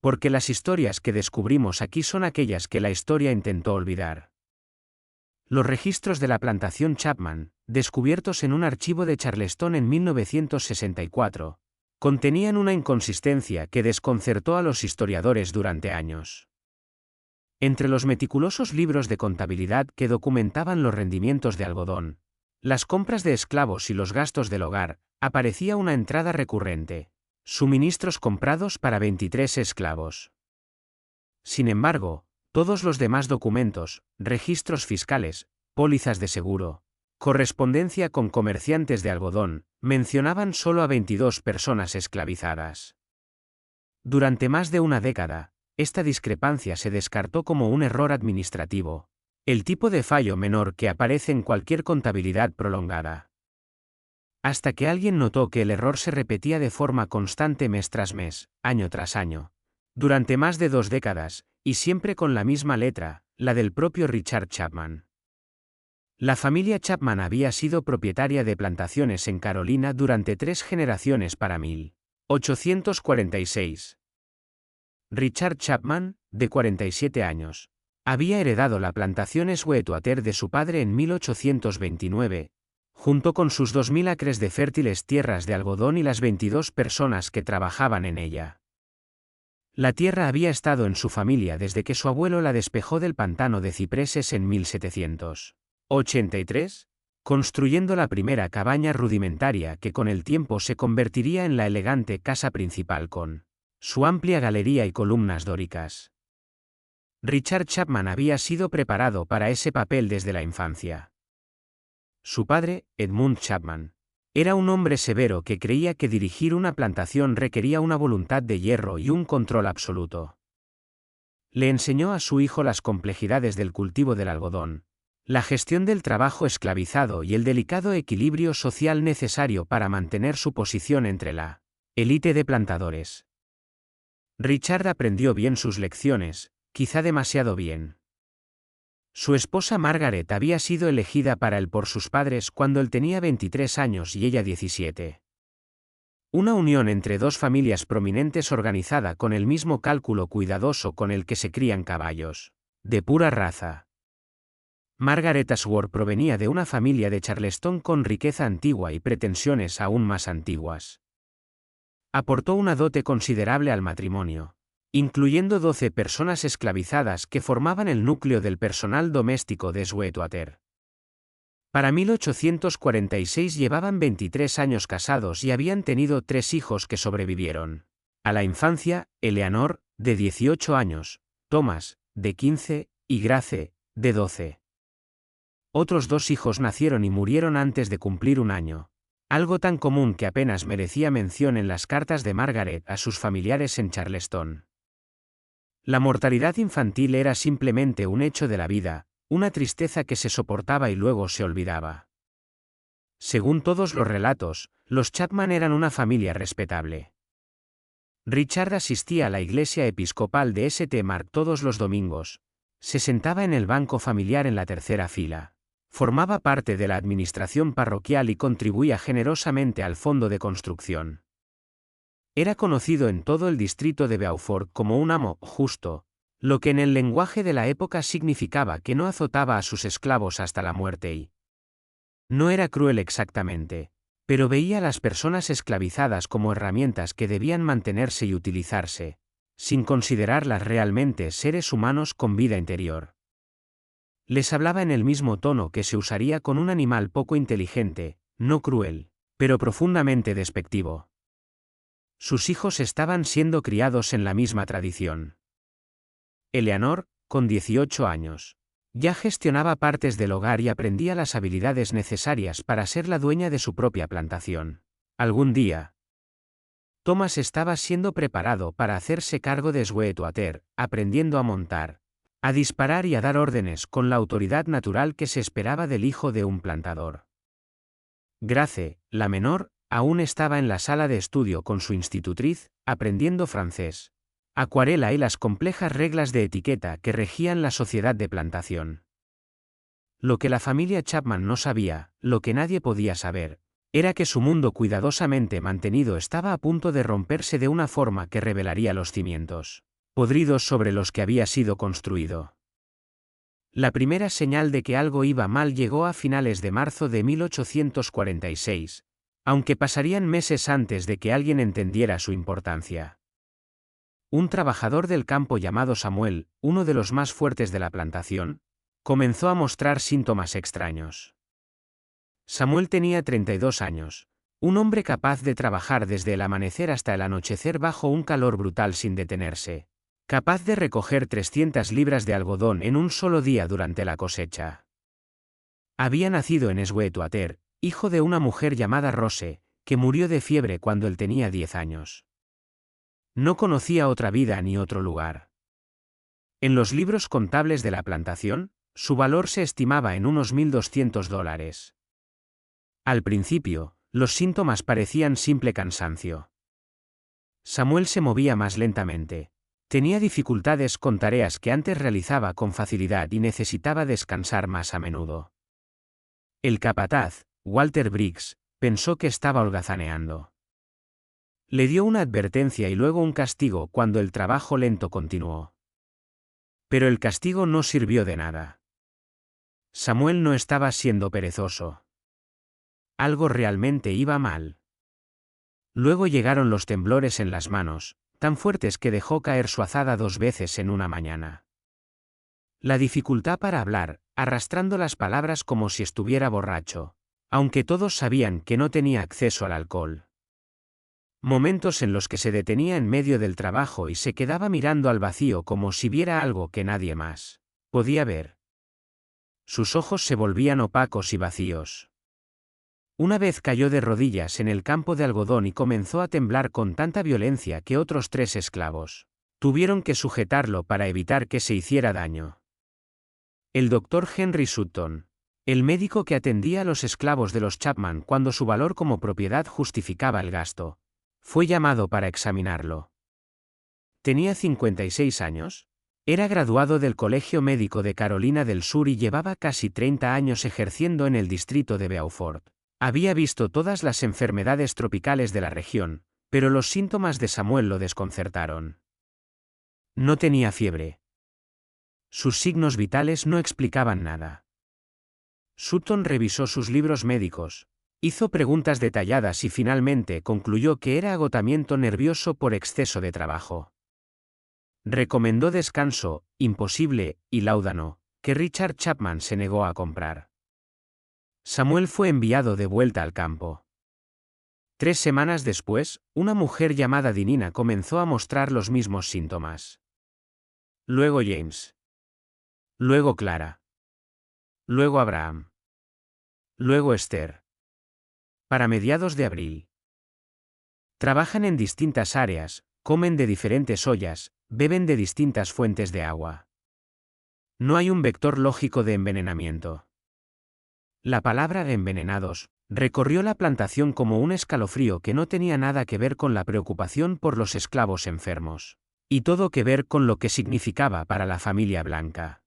Porque las historias que descubrimos aquí son aquellas que la historia intentó olvidar. Los registros de la plantación Chapman, descubiertos en un archivo de Charleston en 1964, contenían una inconsistencia que desconcertó a los historiadores durante años. Entre los meticulosos libros de contabilidad que documentaban los rendimientos de algodón, las compras de esclavos y los gastos del hogar, aparecía una entrada recurrente: suministros comprados para 23 esclavos. Sin embargo, todos los demás documentos, registros fiscales, pólizas de seguro, correspondencia con comerciantes de algodón, mencionaban solo a 22 personas esclavizadas. Durante más de una década, esta discrepancia se descartó como un error administrativo, el tipo de fallo menor que aparece en cualquier contabilidad prolongada. Hasta que alguien notó que el error se repetía de forma constante mes tras mes, año tras año, durante más de 2 décadas, y siempre con la misma letra, la del propio Richard Chapman. La familia Chapman había sido propietaria de plantaciones en Carolina durante 3 generaciones para 1846. Richard Chapman, de 47 años, había heredado la plantación Sweetwater de su padre en 1829, junto con sus 2.000 acres de fértiles tierras de algodón y las 22 personas que trabajaban en ella. La tierra había estado en su familia desde que su abuelo la despejó del pantano de cipreses en 1783, construyendo la primera cabaña rudimentaria que con el tiempo se convertiría en la elegante casa principal con su amplia galería y columnas dóricas. Richard Chapman había sido preparado para ese papel desde la infancia. Su padre, Edmund Chapman, era un hombre severo que creía que dirigir una plantación requería una voluntad de hierro y un control absoluto. Le enseñó a su hijo las complejidades del cultivo del algodón, la gestión del trabajo esclavizado y el delicado equilibrio social necesario para mantener su posición entre la élite de plantadores. Richard aprendió bien sus lecciones, quizá demasiado bien. Su esposa Margaret había sido elegida para él por sus padres cuando él tenía 23 años y ella 17. Una unión entre dos familias prominentes organizada con el mismo cálculo cuidadoso con el que se crían caballos, de pura raza. Margaret Ashworth provenía de una familia de Charleston con riqueza antigua y pretensiones aún más antiguas. Aportó una dote considerable al matrimonio, incluyendo 12 personas esclavizadas que formaban el núcleo del personal doméstico de Sweetwater. Para 1846 llevaban 23 años casados y habían tenido 3 hijos que sobrevivieron a la infancia: Eleanor, de 18 años, Thomas, de 15, y Grace, de 12. Otros 2 hijos nacieron y murieron antes de cumplir un año, algo tan común que apenas merecía mención en las cartas de Margaret a sus familiares en Charleston. La mortalidad infantil era simplemente un hecho de la vida, una tristeza que se soportaba y luego se olvidaba. Según todos los relatos, los Chapman eran una familia respetable. Richard asistía a la iglesia episcopal de St. Mark todos los domingos, se sentaba en el banco familiar en la tercera fila, formaba parte de la administración parroquial y contribuía generosamente al fondo de construcción. Era conocido en todo el distrito de Beaufort como un amo justo, lo que en el lenguaje de la época significaba que no azotaba a sus esclavos hasta la muerte y no era cruel exactamente, pero veía a las personas esclavizadas como herramientas que debían mantenerse y utilizarse, sin considerarlas realmente seres humanos con vida interior. Les hablaba en el mismo tono que se usaría con un animal poco inteligente, no cruel, pero profundamente despectivo. Sus hijos estaban siendo criados en la misma tradición. Eleanor, con 18 años, ya gestionaba partes del hogar y aprendía las habilidades necesarias para ser la dueña de su propia plantación. Algún día, Thomas estaba siendo preparado para hacerse cargo de Sweetwater, aprendiendo a montar, a disparar y a dar órdenes con la autoridad natural que se esperaba del hijo de un plantador. Grace, la menor, aún estaba en la sala de estudio con su institutriz, aprendiendo francés, acuarela y las complejas reglas de etiqueta que regían la sociedad de plantación. Lo que la familia Chapman no sabía, lo que nadie podía saber, era que su mundo cuidadosamente mantenido estaba a punto de romperse de una forma que revelaría los cimientos podridos sobre los que había sido construido. La primera señal de que algo iba mal llegó a finales de marzo de 1846, aunque pasarían meses antes de que alguien entendiera su importancia. Un trabajador del campo llamado Samuel, uno de los más fuertes de la plantación, comenzó a mostrar síntomas extraños. Samuel tenía 32 años, un hombre capaz de trabajar desde el amanecer hasta el anochecer bajo un calor brutal sin detenerse, capaz de recoger 300 libras de algodón en un solo día durante la cosecha. Había nacido en Sweetwater, hijo de una mujer llamada Rose, que murió de fiebre cuando él tenía 10 años. No conocía otra vida ni otro lugar. En los libros contables de la plantación, su valor se estimaba en unos $1.200. Al principio, los síntomas parecían simple cansancio. Samuel se movía más lentamente. Tenía dificultades con tareas que antes realizaba con facilidad y necesitaba descansar más a menudo. El capataz, Walter Briggs, pensó que estaba holgazaneando. Le dio una advertencia y luego un castigo cuando el trabajo lento continuó. Pero el castigo no sirvió de nada. Samuel no estaba siendo perezoso. Algo realmente iba mal. Luego llegaron los temblores en las manos, tan fuertes que dejó caer su azada 2 veces en una mañana. La dificultad para hablar, arrastrando las palabras como si estuviera borracho, aunque todos sabían que no tenía acceso al alcohol. Momentos en los que se detenía en medio del trabajo y se quedaba mirando al vacío como si viera algo que nadie más podía ver. Sus ojos se volvían opacos y vacíos. Una vez cayó de rodillas en el campo de algodón y comenzó a temblar con tanta violencia que otros 3 esclavos tuvieron que sujetarlo para evitar que se hiciera daño. El doctor Henry Sutton, el médico que atendía a los esclavos de los Chapman cuando su valor como propiedad justificaba el gasto, fue llamado para examinarlo. Tenía 56 años, era graduado del Colegio Médico de Carolina del Sur y llevaba casi 30 años ejerciendo en el distrito de Beaufort. Había visto todas las enfermedades tropicales de la región, pero los síntomas de Samuel lo desconcertaron. No tenía fiebre. Sus signos vitales no explicaban nada. Sutton revisó sus libros médicos, hizo preguntas detalladas y finalmente concluyó que era agotamiento nervioso por exceso de trabajo. Recomendó descanso, imposible, y láudano, que Richard Chapman se negó a comprar. Samuel fue enviado de vuelta al campo. 3 semanas después, una mujer llamada Dinina comenzó a mostrar los mismos síntomas. Luego James. Luego Clara. Luego Abraham. Luego Esther. Para mediados de abril. Trabajan en distintas áreas, comen de diferentes ollas, beben de distintas fuentes de agua. No hay un vector lógico de envenenamiento. La palabra envenenados recorrió la plantación como un escalofrío que no tenía nada que ver con la preocupación por los esclavos enfermos, y todo que ver con lo que significaba para la familia blanca.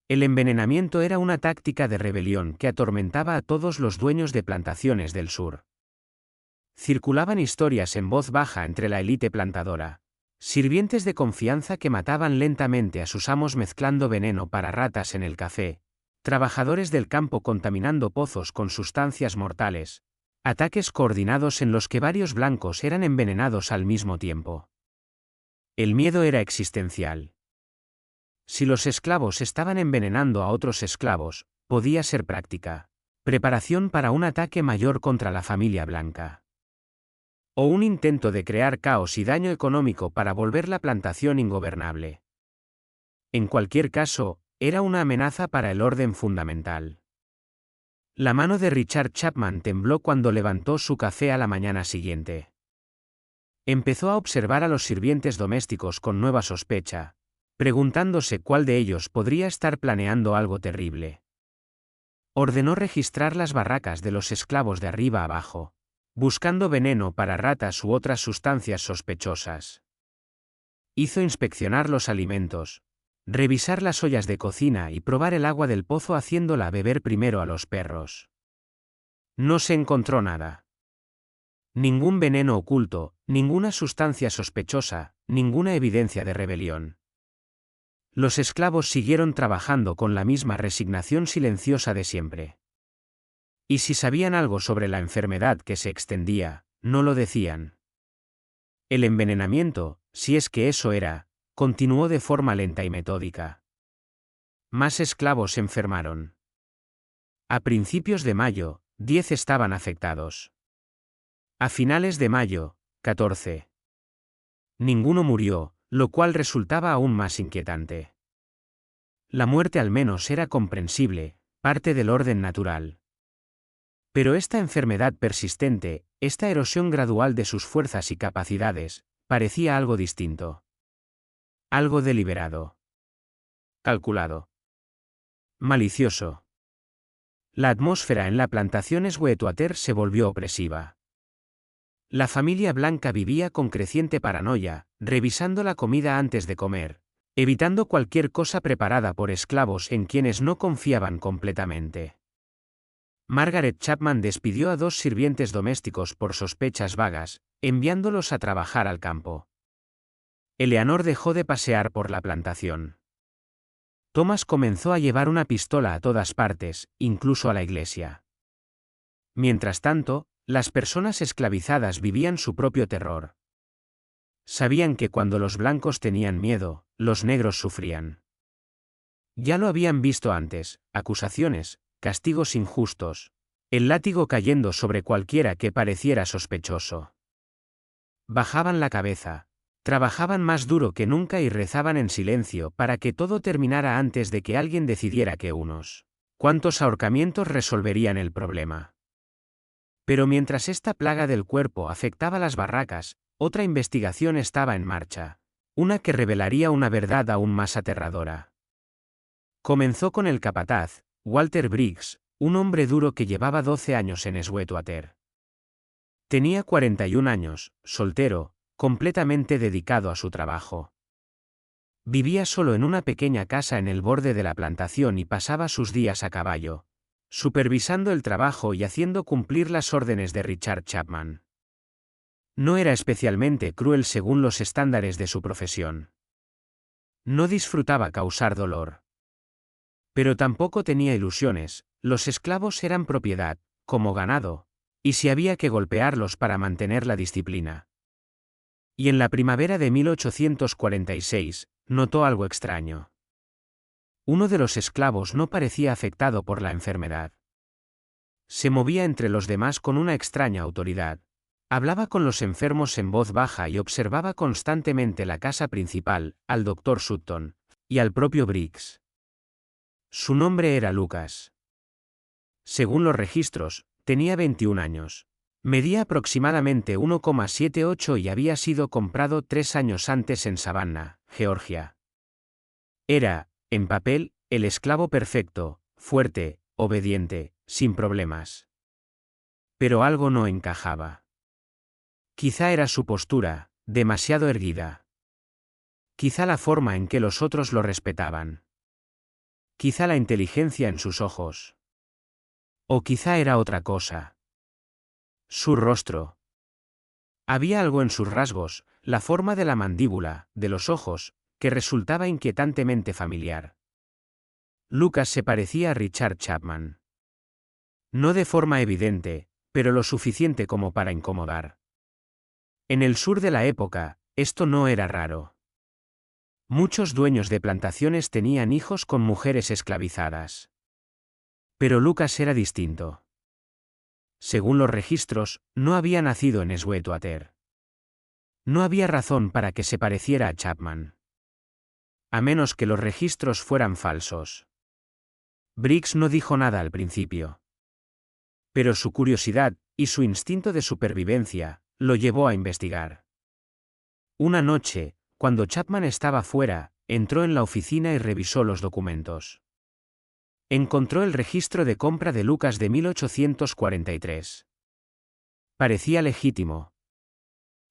El envenenamiento era una táctica de rebelión que atormentaba a todos los dueños de plantaciones del sur. Circulaban historias en voz baja entre la élite plantadora, sirvientes de confianza que mataban lentamente a sus amos mezclando veneno para ratas en el café, trabajadores del campo contaminando pozos con sustancias mortales, ataques coordinados en los que varios blancos eran envenenados al mismo tiempo. El miedo era existencial. Si los esclavos estaban envenenando a otros esclavos, podía ser práctica preparación para un ataque mayor contra la familia blanca. O un intento de crear caos y daño económico para volver la plantación ingobernable. En cualquier caso, era una amenaza para el orden fundamental. La mano de Richard Chapman tembló cuando levantó su café a la mañana siguiente. Empezó a observar a los sirvientes domésticos con nueva sospecha, preguntándose cuál de ellos podría estar planeando algo terrible. Ordenó registrar las barracas de los esclavos de arriba a abajo, buscando veneno para ratas u otras sustancias sospechosas. Hizo inspeccionar los alimentos, revisar las ollas de cocina y probar el agua del pozo haciéndola beber primero a los perros. No se encontró nada. Ningún veneno oculto, ninguna sustancia sospechosa, ninguna evidencia de rebelión. Los esclavos siguieron trabajando con la misma resignación silenciosa de siempre. Y si sabían algo sobre la enfermedad que se extendía, no lo decían. El envenenamiento, si es que eso era, continuó de forma lenta y metódica. Más esclavos se enfermaron. A principios de mayo, 10 estaban afectados. A finales de mayo, 14. Ninguno murió, lo cual resultaba aún más inquietante. La muerte al menos era comprensible, parte del orden natural. Pero esta enfermedad persistente, esta erosión gradual de sus fuerzas y capacidades, parecía algo distinto. Algo deliberado. Calculado. Malicioso. La atmósfera en la plantación Sweetwater se volvió opresiva. La familia Blanca vivía con creciente paranoia, revisando la comida antes de comer, evitando cualquier cosa preparada por esclavos en quienes no confiaban completamente. Margaret Chapman despidió a 2 sirvientes domésticos por sospechas vagas, enviándolos a trabajar al campo. Eleanor dejó de pasear por la plantación. Thomas comenzó a llevar una pistola a todas partes, incluso a la iglesia. Mientras tanto, las personas esclavizadas vivían su propio terror. Sabían que cuando los blancos tenían miedo, los negros sufrían. Ya lo habían visto antes: acusaciones, castigos injustos, el látigo cayendo sobre cualquiera que pareciera sospechoso. Bajaban la cabeza, trabajaban más duro que nunca y rezaban en silencio para que todo terminara antes de que alguien decidiera que unos cuantos ahorcamientos resolverían el problema. Pero mientras esta plaga del cuerpo afectaba las barracas, otra investigación estaba en marcha, una que revelaría una verdad aún más aterradora. Comenzó con el capataz, Walter Briggs, un hombre duro que llevaba 12 años en Sweetwater. Tenía 41 años, soltero, completamente dedicado a su trabajo. Vivía solo en una pequeña casa en el borde de la plantación y pasaba sus días a caballo, supervisando el trabajo y haciendo cumplir las órdenes de Richard Chapman. No era especialmente cruel según los estándares de su profesión. No disfrutaba causar dolor. Pero tampoco tenía ilusiones: los esclavos eran propiedad, como ganado, y si había que golpearlos para mantener la disciplina. Y en la primavera de 1846, notó algo extraño. Uno de los esclavos no parecía afectado por la enfermedad. Se movía entre los demás con una extraña autoridad. Hablaba con los enfermos en voz baja y observaba constantemente la casa principal, al Dr. Sutton, y al propio Briggs. Su nombre era Lucas. Según los registros, tenía 21 años. Medía aproximadamente 1,78 y había sido comprado 3 años antes en Savannah, Georgia. Era, en papel, el esclavo perfecto, fuerte, obediente, sin problemas. Pero algo no encajaba. Quizá era su postura, demasiado erguida. Quizá la forma en que los otros lo respetaban. Quizá la inteligencia en sus ojos. O quizá era otra cosa. Su rostro. Había algo en sus rasgos, la forma de la mandíbula, de los ojos, que resultaba inquietantemente familiar. Lucas se parecía a Richard Chapman. No de forma evidente, pero lo suficiente como para incomodar. En el sur de la época, esto no era raro. Muchos dueños de plantaciones tenían hijos con mujeres esclavizadas. Pero Lucas era distinto. Según los registros, no había nacido en Sweetwater. No había razón para que se pareciera a Chapman. A menos que los registros fueran falsos. Briggs no dijo nada al principio. Pero su curiosidad, y su instinto de supervivencia, lo llevó a investigar. Una noche, cuando Chapman estaba fuera, entró en la oficina y revisó los documentos. Encontró el registro de compra de Lucas de 1843. Parecía legítimo.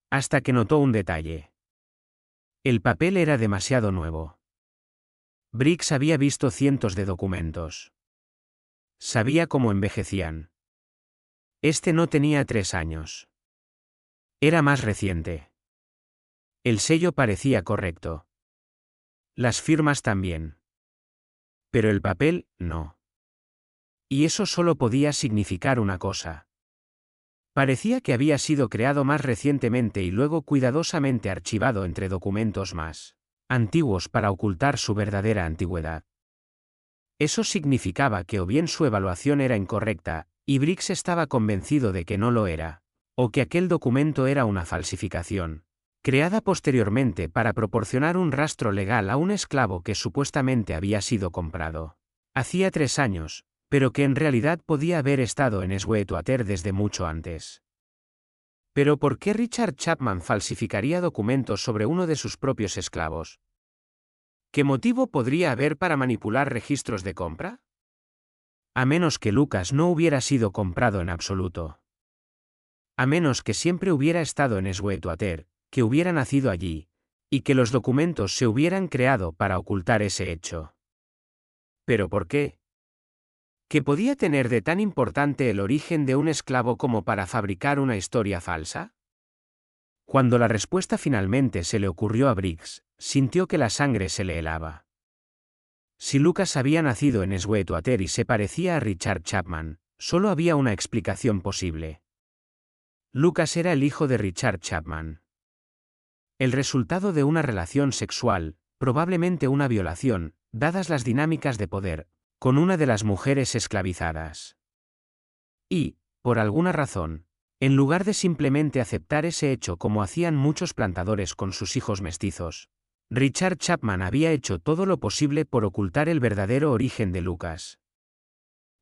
Hasta que notó un detalle. El papel era demasiado nuevo. Briggs había visto cientos de documentos. Sabía cómo envejecían. Este no tenía 3 años. Era más reciente. El sello parecía correcto. Las firmas también. Pero el papel, no. Y eso solo podía significar una cosa. Parecía que había sido creado más recientemente y luego cuidadosamente archivado entre documentos más antiguos para ocultar su verdadera antigüedad. Eso significaba que o bien su evaluación era incorrecta, y Briggs estaba convencido de que no lo era, o que aquel documento era una falsificación, creada posteriormente para proporcionar un rastro legal a un esclavo que supuestamente había sido comprado hacía 3 años, pero que en realidad podía haber estado en Sweetwater desde mucho antes. ¿Pero por qué Richard Chapman falsificaría documentos sobre uno de sus propios esclavos? ¿Qué motivo podría haber para manipular registros de compra? A menos que Lucas no hubiera sido comprado en absoluto. A menos que siempre hubiera estado en Sweetwater, que hubiera nacido allí, y que los documentos se hubieran creado para ocultar ese hecho. ¿Pero por qué? ¿Qué podía tener de tan importante el origen de un esclavo como para fabricar una historia falsa? Cuando la respuesta finalmente se le ocurrió a Briggs, sintió que la sangre se le helaba. Si Lucas había nacido en Sweetwater y se parecía a Richard Chapman, solo había una explicación posible. Lucas era el hijo de Richard Chapman. El resultado de una relación sexual, probablemente una violación, dadas las dinámicas de poder, con una de las mujeres esclavizadas. Y, por alguna razón, en lugar de simplemente aceptar ese hecho como hacían muchos plantadores con sus hijos mestizos, Richard Chapman había hecho todo lo posible por ocultar el verdadero origen de Lucas.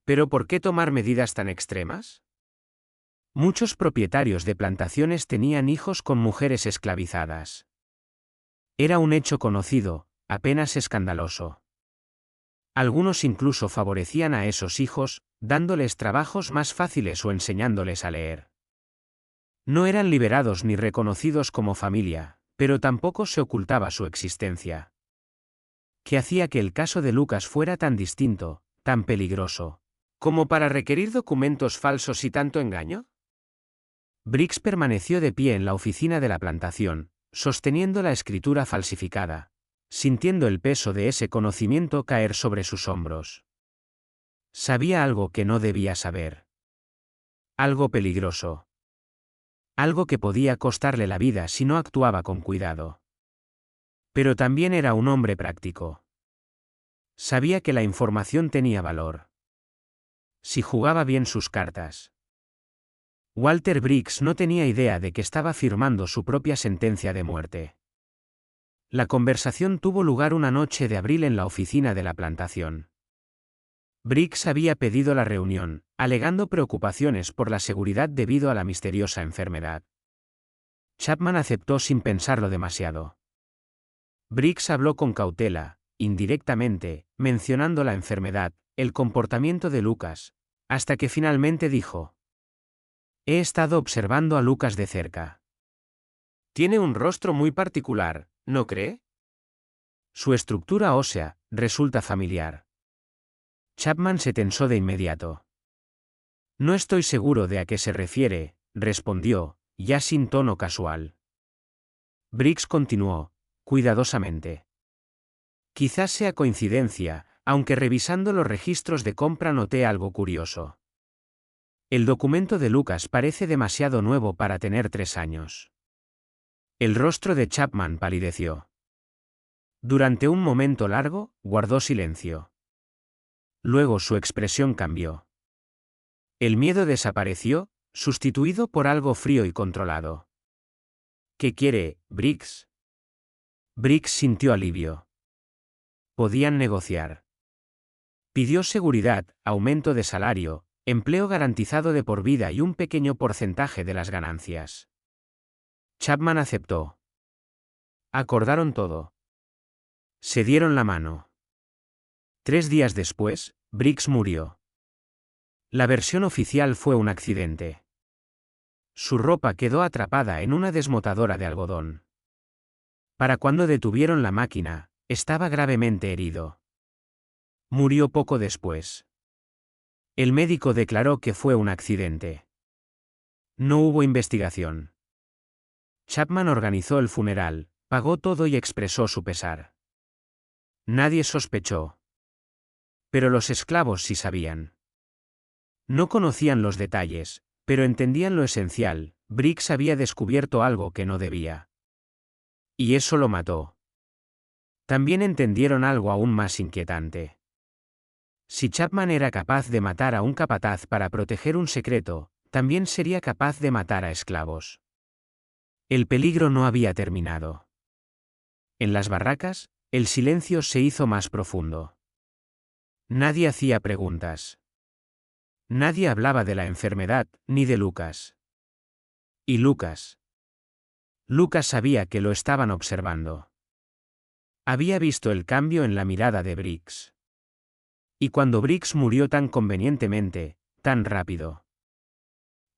¿Pero por qué tomar medidas tan extremas? Muchos propietarios de plantaciones tenían hijos con mujeres esclavizadas. Era un hecho conocido, apenas escandaloso. Algunos incluso favorecían a esos hijos, dándoles trabajos más fáciles o enseñándoles a leer. No eran liberados ni reconocidos como familia, pero tampoco se ocultaba su existencia. ¿Qué hacía que el caso de Lucas fuera tan distinto, tan peligroso, como para requerir documentos falsos y tanto engaño? Briggs permaneció de pie en la oficina de la plantación, sosteniendo la escritura falsificada, sintiendo el peso de ese conocimiento caer sobre sus hombros. Sabía algo que no debía saber. Algo peligroso. Algo que podía costarle la vida si no actuaba con cuidado. Pero también era un hombre práctico. Sabía que la información tenía valor. Si jugaba bien sus cartas. Walter Briggs no tenía idea de que estaba firmando su propia sentencia de muerte. La conversación tuvo lugar una noche de abril en la oficina de la plantación. Briggs había pedido la reunión, alegando preocupaciones por la seguridad debido a la misteriosa enfermedad. Chapman aceptó sin pensarlo demasiado. Briggs habló con cautela, indirectamente, mencionando la enfermedad, el comportamiento de Lucas, hasta que finalmente dijo: «He estado observando a Lucas de cerca. Tiene un rostro muy particular, ¿no cree? Su estructura ósea resulta familiar». Chapman se tensó de inmediato. «No estoy seguro de a qué se refiere», respondió, ya sin tono casual. Briggs continuó, cuidadosamente. «Quizás sea coincidencia, aunque revisando los registros de compra noté algo curioso. El documento de Lucas parece demasiado nuevo para tener 3 años». El rostro de Chapman palideció. Durante un momento largo, guardó silencio. Luego su expresión cambió. El miedo desapareció, sustituido por algo frío y controlado. «¿Qué quiere, Briggs?» Briggs sintió alivio. Podían negociar. Pidió seguridad, aumento de salario, empleo garantizado de por vida y un pequeño porcentaje de las ganancias. Chapman aceptó. Acordaron todo. Se dieron la mano. 3 días después, Briggs murió. La versión oficial fue un accidente. Su ropa quedó atrapada en una desmotadora de algodón. Para cuando detuvieron la máquina, estaba gravemente herido. Murió poco después. El médico declaró que fue un accidente. No hubo investigación. Chapman organizó el funeral, Pagó todo y expresó su pesar. Nadie sospechó. Pero los esclavos sí sabían. No conocían los detalles, pero entendían lo esencial: Briggs había descubierto algo que no debía. Y eso lo mató. También entendieron algo aún más inquietante. Si Chapman era capaz de matar a un capataz para proteger un secreto, también sería capaz de matar a esclavos. El peligro no había terminado. En las barracas, el silencio se hizo más profundo. Nadie hacía preguntas. Nadie hablaba de la enfermedad, ni de Lucas. ¿Y Lucas? Lucas sabía que lo estaban observando. Había visto el cambio en la mirada de Briggs. Y cuando Briggs murió tan convenientemente, tan rápido,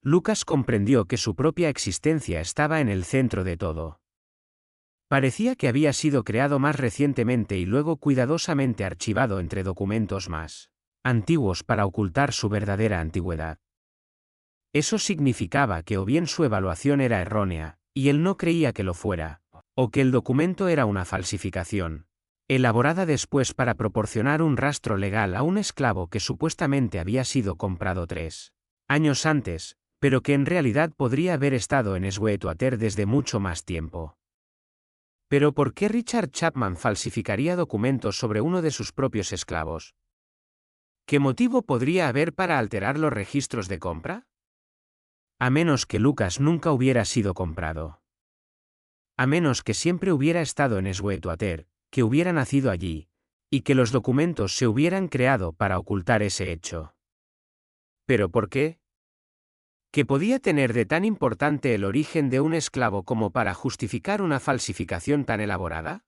Lucas comprendió que su propia existencia estaba en el centro de todo. Parecía que había sido creado más recientemente y luego cuidadosamente archivado entre documentos más antiguos para ocultar su verdadera antigüedad. Eso significaba que o bien su evaluación era errónea, y él no creía que lo fuera, o que el documento era una falsificación, elaborada después para proporcionar un rastro legal a un esclavo que supuestamente había sido comprado 3 años antes, pero que en realidad podría haber estado en Sweetwater desde mucho más tiempo. ¿Pero por qué Richard Chapman falsificaría documentos sobre uno de sus propios esclavos? ¿Qué motivo podría haber para alterar los registros de compra? A menos que Lucas nunca hubiera sido comprado. A menos que siempre hubiera estado en Sweetwater, que hubiera nacido allí, y que los documentos se hubieran creado para ocultar ese hecho. ¿Pero por qué? ¿Qué podía tener de tan importante el origen de un esclavo como para justificar una falsificación tan elaborada?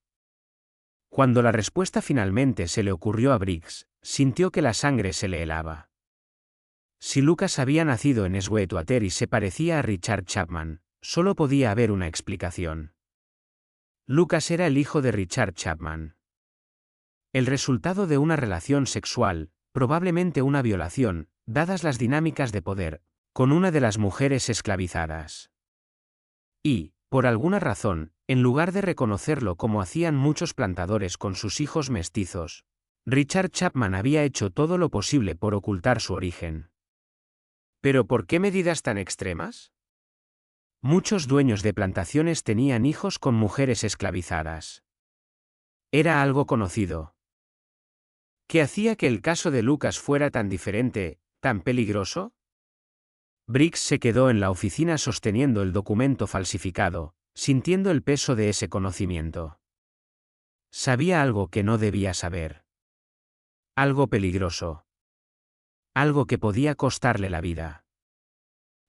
Cuando la respuesta finalmente se le ocurrió a Briggs, sintió que la sangre se le helaba. Si Lucas había nacido en Sweetwater y se parecía a Richard Chapman, solo podía haber una explicación. Lucas era el hijo de Richard Chapman. El resultado de una relación sexual, probablemente una violación, dadas las dinámicas de poder, con una de las mujeres esclavizadas. Y, por alguna razón, en lugar de reconocerlo como hacían muchos plantadores con sus hijos mestizos, Richard Chapman había hecho todo lo posible por ocultar su origen. ¿Pero por qué medidas tan extremas? Muchos dueños de plantaciones tenían hijos con mujeres esclavizadas. Era algo conocido. ¿Qué hacía que el caso de Lucas fuera tan diferente, tan peligroso? Briggs se quedó en la oficina sosteniendo el documento falsificado, sintiendo el peso de ese conocimiento. Sabía algo que no debía saber. Algo peligroso. Algo que podía costarle la vida.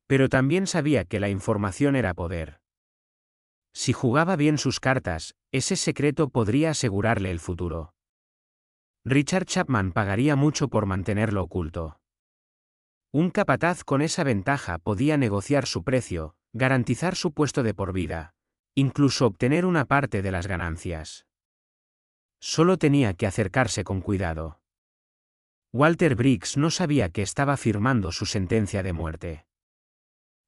Pero también sabía que la información era poder. Si jugaba bien sus cartas, ese secreto podría asegurarle el futuro. Richard Chapman pagaría mucho por mantenerlo oculto. Un capataz con esa ventaja podía negociar su precio, garantizar su puesto de por vida, incluso obtener una parte de las ganancias. Solo tenía que acercarse con cuidado. Walter Briggs no sabía que estaba firmando su sentencia de muerte.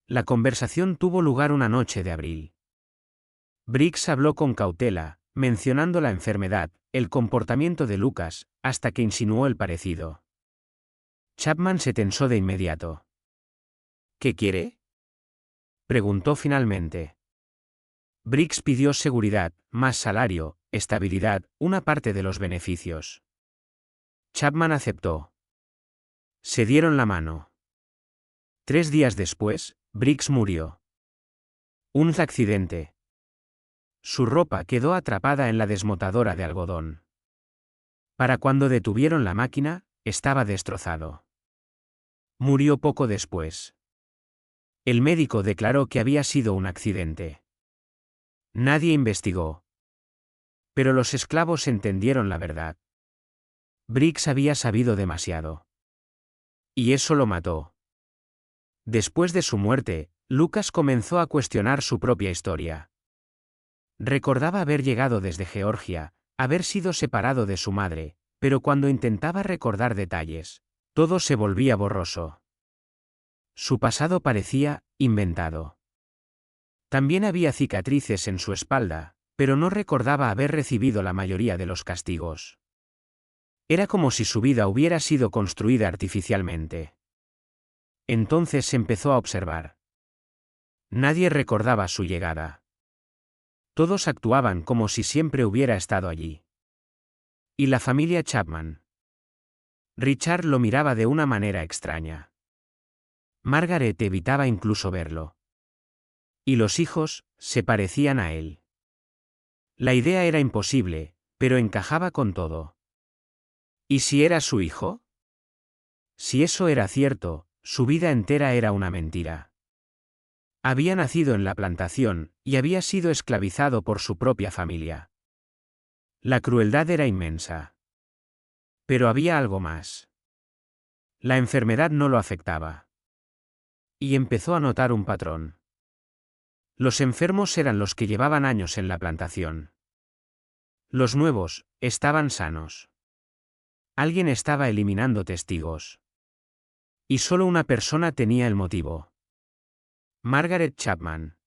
La conversación tuvo lugar una noche de abril. Briggs habló con cautela, mencionando la enfermedad, el comportamiento de Lucas, hasta que insinuó el parecido. Chapman se tensó de inmediato. ¿Qué quiere?, preguntó finalmente. Briggs pidió seguridad, más salario, estabilidad, una parte de los beneficios. Chapman aceptó. Se dieron la mano. 3 días después, Briggs murió. Un accidente. Su ropa quedó atrapada en la desmotadora de algodón. Para cuando detuvieron la máquina, estaba destrozado. Murió poco después. El médico declaró que había sido un accidente. Nadie investigó. Pero los esclavos entendieron la verdad. Briggs había sabido demasiado. Y eso lo mató. Después de su muerte, Lucas comenzó a cuestionar su propia historia. Recordaba haber llegado desde Georgia, haber sido separado de su madre, pero cuando intentaba recordar detalles, todo se volvía borroso. Su pasado parecía inventado. También había cicatrices en su espalda, pero no recordaba haber recibido la mayoría de los castigos. Era como si su vida hubiera sido construida artificialmente. Entonces empezó a observar. Nadie recordaba su llegada. Todos actuaban como si siempre hubiera estado allí. ¿Y la familia Chapman? Richard lo miraba de una manera extraña. Margaret evitaba incluso verlo. Y los hijos se parecían a él. La idea era imposible, pero encajaba con todo. ¿Y si era su hijo? Si eso era cierto, su vida entera era una mentira. Había nacido en la plantación, y había sido esclavizado por su propia familia. La crueldad era inmensa. Pero había algo más. La enfermedad no lo afectaba. Y empezó a notar un patrón. Los enfermos eran los que llevaban años en la plantación. Los nuevos estaban sanos. Alguien estaba eliminando testigos. Y solo una persona tenía el motivo. Margaret Chapman.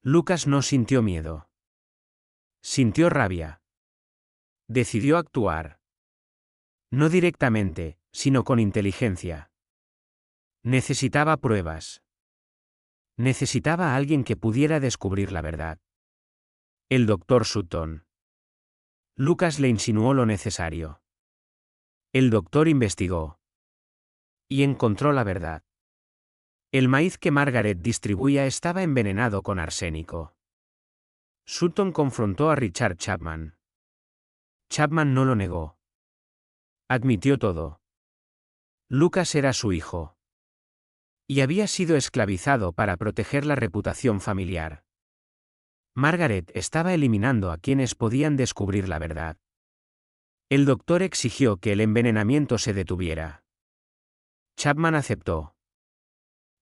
Lucas no sintió miedo. Sintió rabia. Decidió actuar. No directamente, sino con inteligencia. Necesitaba pruebas. Necesitaba a alguien que pudiera descubrir la verdad. El doctor Sutton. Lucas le insinuó lo necesario. El doctor investigó. Y encontró la verdad. El maíz que Margaret distribuía estaba envenenado con arsénico. Sutton confrontó a Richard Chapman. Chapman no lo negó. Admitió todo. Lucas era su hijo. Y había sido esclavizado para proteger la reputación familiar. Margaret estaba eliminando a quienes podían descubrir la verdad. El doctor exigió que el envenenamiento se detuviera. Chapman aceptó.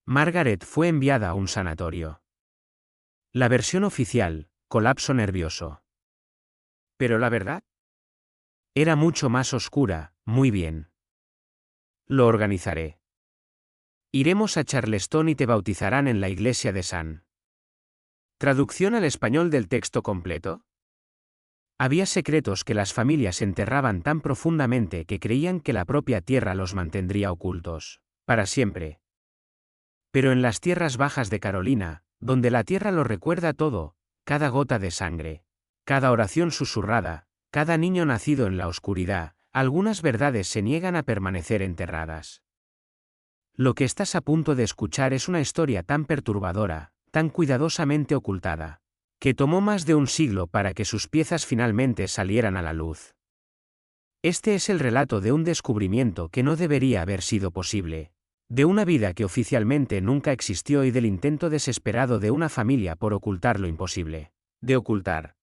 Margaret fue enviada a un sanatorio. La versión oficial, colapso nervioso. ¿Pero la verdad? Era mucho más oscura. Muy bien. Lo organizaré. Iremos a Charleston y te bautizarán en la iglesia de San. ¿Traducción al español del texto completo? Había secretos que las familias enterraban tan profundamente que creían que la propia tierra los mantendría ocultos, para siempre. Pero en las tierras bajas de Carolina, donde la tierra lo recuerda todo, cada gota de sangre, cada oración susurrada, cada niño nacido en la oscuridad, algunas verdades se niegan a permanecer enterradas. Lo que estás a punto de escuchar es una historia tan perturbadora, tan cuidadosamente ocultada, que tomó más de un siglo para que sus piezas finalmente salieran a la luz. Este es el relato de un descubrimiento que no debería haber sido posible, de una vida que oficialmente nunca existió y del intento desesperado de una familia por ocultar lo imposible, de ocultar.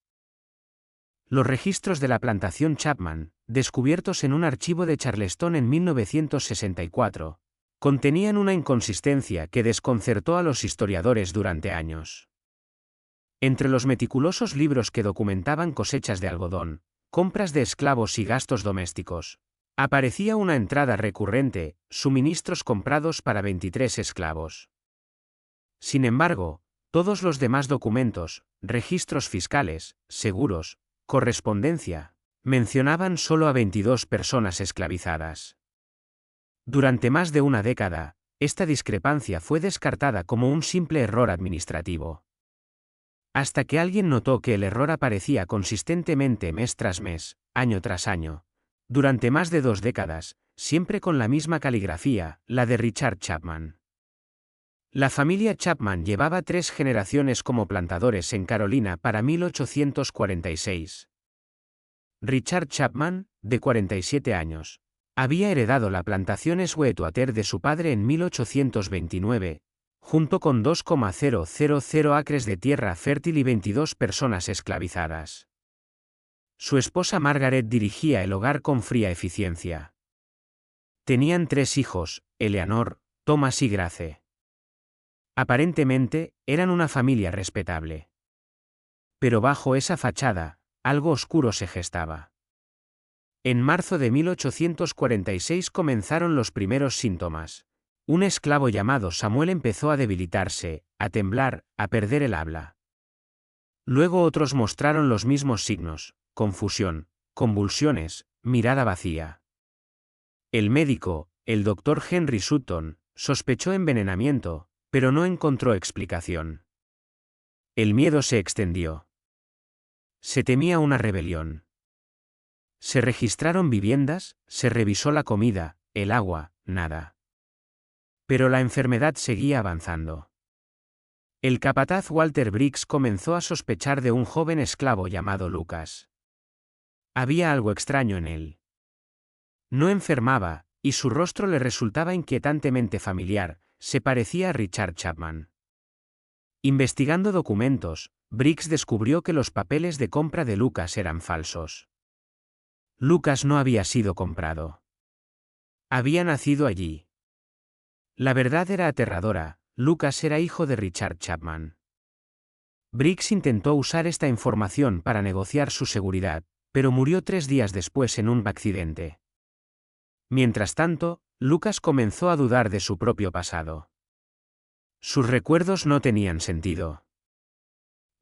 Los registros de la plantación Chapman, descubiertos en un archivo de Charleston en 1964, contenían una inconsistencia que desconcertó a los historiadores durante años. Entre los meticulosos libros que documentaban cosechas de algodón, compras de esclavos y gastos domésticos, aparecía una entrada recurrente, suministros comprados para 23 esclavos. Sin embargo, todos los demás documentos, registros fiscales, seguros, correspondencia, mencionaban solo a 22 personas esclavizadas. Durante más de una década, esta discrepancia fue descartada como un simple error administrativo. Hasta que alguien notó que el error aparecía consistentemente mes tras mes, año tras año, durante más de 2 décadas, siempre con la misma caligrafía, la de Richard Chapman. La familia Chapman llevaba 3 generaciones como plantadores en Carolina para 1846. Richard Chapman, de 47 años, había heredado la plantación Sweetwater de su padre en 1829, junto con 2,000 acres de tierra fértil y 22 personas esclavizadas. Su esposa Margaret dirigía el hogar con fría eficiencia. Tenían 3 hijos, Eleanor, Thomas y Grace. Aparentemente, eran una familia respetable. Pero bajo esa fachada, algo oscuro se gestaba. En marzo de 1846 comenzaron los primeros síntomas. Un esclavo llamado Samuel empezó a debilitarse, a temblar, a perder el habla. Luego otros mostraron los mismos signos: confusión, convulsiones, mirada vacía. El médico, el doctor Henry Sutton, sospechó envenenamiento, pero no encontró explicación. El miedo se extendió. Se temía una rebelión. Se registraron viviendas, se revisó la comida, el agua, nada. Pero la enfermedad seguía avanzando. El capataz Walter Briggs comenzó a sospechar de un joven esclavo llamado Lucas. Había algo extraño en él. No enfermaba, y su rostro le resultaba inquietantemente familiar, se parecía a Richard Chapman. Investigando documentos, Briggs descubrió que los papeles de compra de Lucas eran falsos. Lucas no había sido comprado. Había nacido allí. La verdad era aterradora: Lucas era hijo de Richard Chapman. Briggs intentó usar esta información para negociar su seguridad, pero murió 3 días después en un accidente. Mientras tanto, Lucas comenzó a dudar de su propio pasado. Sus recuerdos no tenían sentido.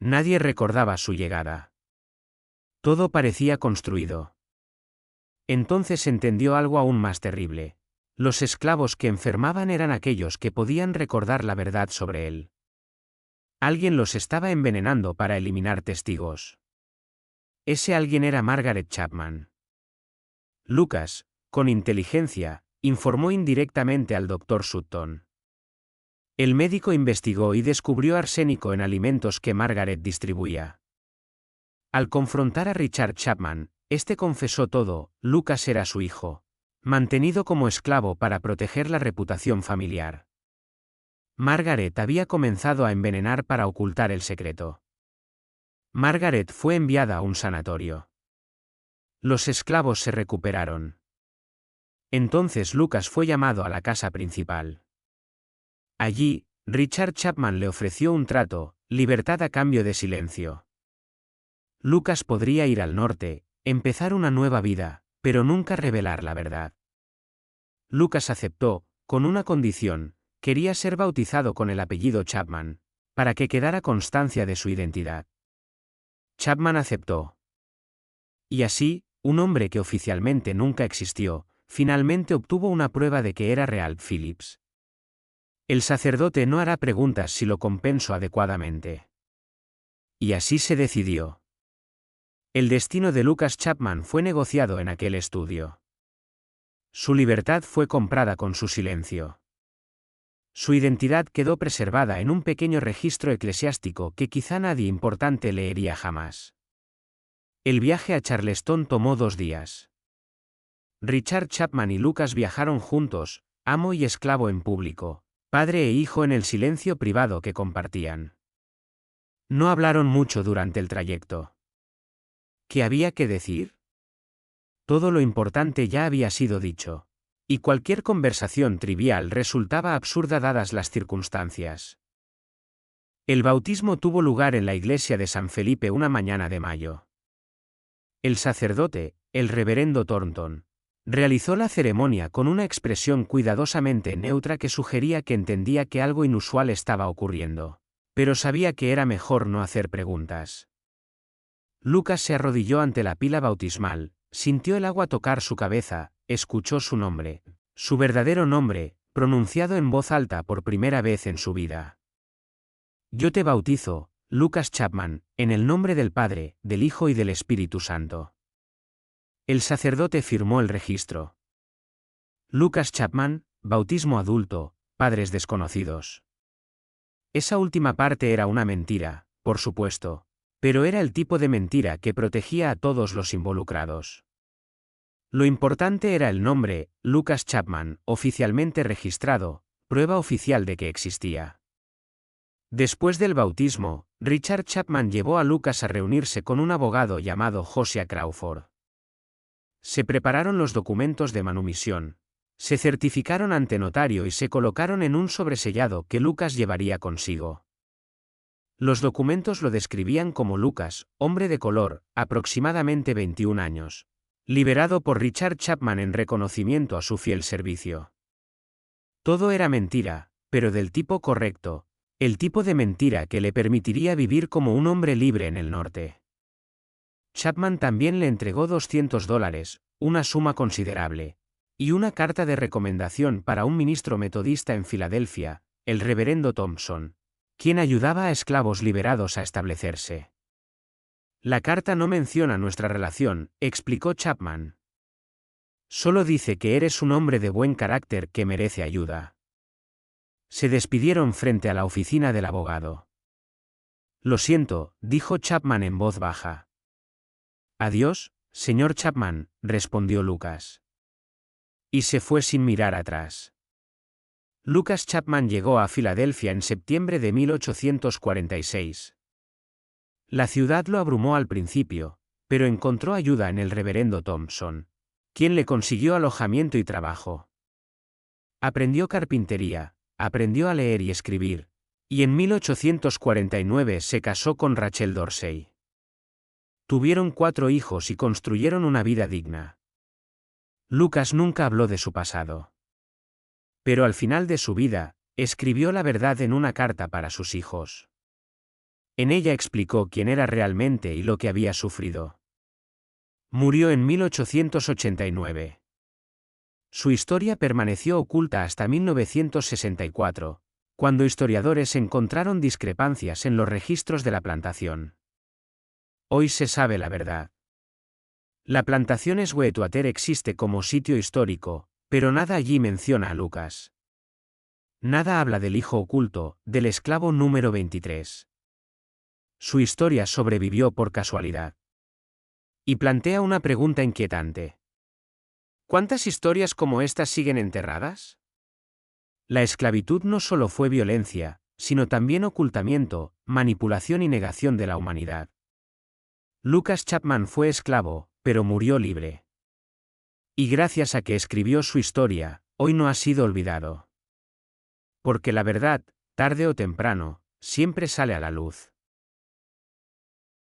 Nadie recordaba su llegada. Todo parecía construido. Entonces entendió algo aún más terrible. Los esclavos que enfermaban eran aquellos que podían recordar la verdad sobre él. Alguien los estaba envenenando para eliminar testigos. Ese alguien era Margaret Chapman. Lucas, con inteligencia, informó indirectamente al Dr. Sutton. El médico investigó y descubrió arsénico en alimentos que Margaret distribuía. Al confrontar a Richard Chapman, este confesó todo: Lucas era su hijo, mantenido como esclavo para proteger la reputación familiar. Margaret había comenzado a envenenar para ocultar el secreto. Margaret fue enviada a un sanatorio. Los esclavos se recuperaron. Entonces Lucas fue llamado a la casa principal. Allí, Richard Chapman le ofreció un trato: libertad a cambio de silencio. Lucas podría ir al norte, empezar una nueva vida, pero nunca revelar la verdad. Lucas aceptó, con una condición: quería ser bautizado con el apellido Chapman, para que quedara constancia de su identidad. Chapman aceptó. Y así, un hombre que oficialmente nunca existió, finalmente obtuvo una prueba de que era real. Phillips. El sacerdote no hará preguntas si lo compenso adecuadamente. Y así se decidió. El destino de Lucas Chapman fue negociado en aquel estudio. Su libertad fue comprada con su silencio. Su identidad quedó preservada en un pequeño registro eclesiástico que quizá nadie importante leería jamás. El viaje a Charleston tomó 2 días. Richard Chapman y Lucas viajaron juntos, amo y esclavo en público, padre e hijo en el silencio privado que compartían. No hablaron mucho durante el trayecto. ¿Qué había que decir? Todo lo importante ya había sido dicho, y cualquier conversación trivial resultaba absurda dadas las circunstancias. El bautismo tuvo lugar en la iglesia de San Felipe una mañana de mayo. El sacerdote, el reverendo Thornton, realizó la ceremonia con una expresión cuidadosamente neutra que sugería que entendía que algo inusual estaba ocurriendo, pero sabía que era mejor no hacer preguntas. Lucas se arrodilló ante la pila bautismal, sintió el agua tocar su cabeza, escuchó su nombre, su verdadero nombre, pronunciado en voz alta por primera vez en su vida. Yo te bautizo, Lucas Chapman, en el nombre del Padre, del Hijo y del Espíritu Santo. El sacerdote firmó el registro. Lucas Chapman, bautismo adulto, padres desconocidos. Esa última parte era una mentira, por supuesto, pero era el tipo de mentira que protegía a todos los involucrados. Lo importante era el nombre: Lucas Chapman, oficialmente registrado, prueba oficial de que existía. Después del bautismo, Richard Chapman llevó a Lucas a reunirse con un abogado llamado Josiah Crawford. Se prepararon los documentos de manumisión, se certificaron ante notario y se colocaron en un sobresellado que Lucas llevaría consigo. Los documentos lo describían como Lucas, hombre de color, aproximadamente 21 años, liberado por Richard Chapman en reconocimiento a su fiel servicio. Todo era mentira, pero del tipo correcto: El tipo de mentira que le permitiría vivir como un hombre libre en el norte. Chapman también le entregó $200, una suma considerable, y una carta de recomendación para un ministro metodista en Filadelfia, el reverendo Thompson, quien ayudaba a esclavos liberados a establecerse. La carta no menciona nuestra relación, explicó Chapman. Solo dice que eres un hombre de buen carácter que merece ayuda. Se despidieron frente a la oficina del abogado. Lo siento, dijo Chapman en voz baja. Adiós, señor Chapman, respondió Lucas. Y se fue sin mirar atrás. Lucas Chapman llegó a Filadelfia en septiembre de 1846. La ciudad lo abrumó al principio, pero encontró ayuda en el reverendo Thompson, quien le consiguió alojamiento y trabajo. Aprendió carpintería, aprendió a leer y escribir, y en 1849 se casó con Rachel Dorsey. Tuvieron 4 hijos y construyeron una vida digna. Lucas nunca habló de su pasado. Pero al final de su vida, escribió la verdad en una carta para sus hijos. En ella explicó quién era realmente y lo que había sufrido. Murió en 1889. Su historia permaneció oculta hasta 1964, cuando historiadores encontraron discrepancias en los registros de la plantación. Hoy se sabe la verdad. La plantación Sweetwater existe como sitio histórico, pero nada allí menciona a Lucas. Nada habla del hijo oculto, del esclavo número 23. Su historia sobrevivió por casualidad. Y plantea una pregunta inquietante. ¿Cuántas historias como estas siguen enterradas? La esclavitud no solo fue violencia, sino también ocultamiento, manipulación y negación de la humanidad. Lucas Chapman fue esclavo, pero murió libre. Y gracias a que escribió su historia, hoy no ha sido olvidado. Porque la verdad, tarde o temprano, siempre sale a la luz.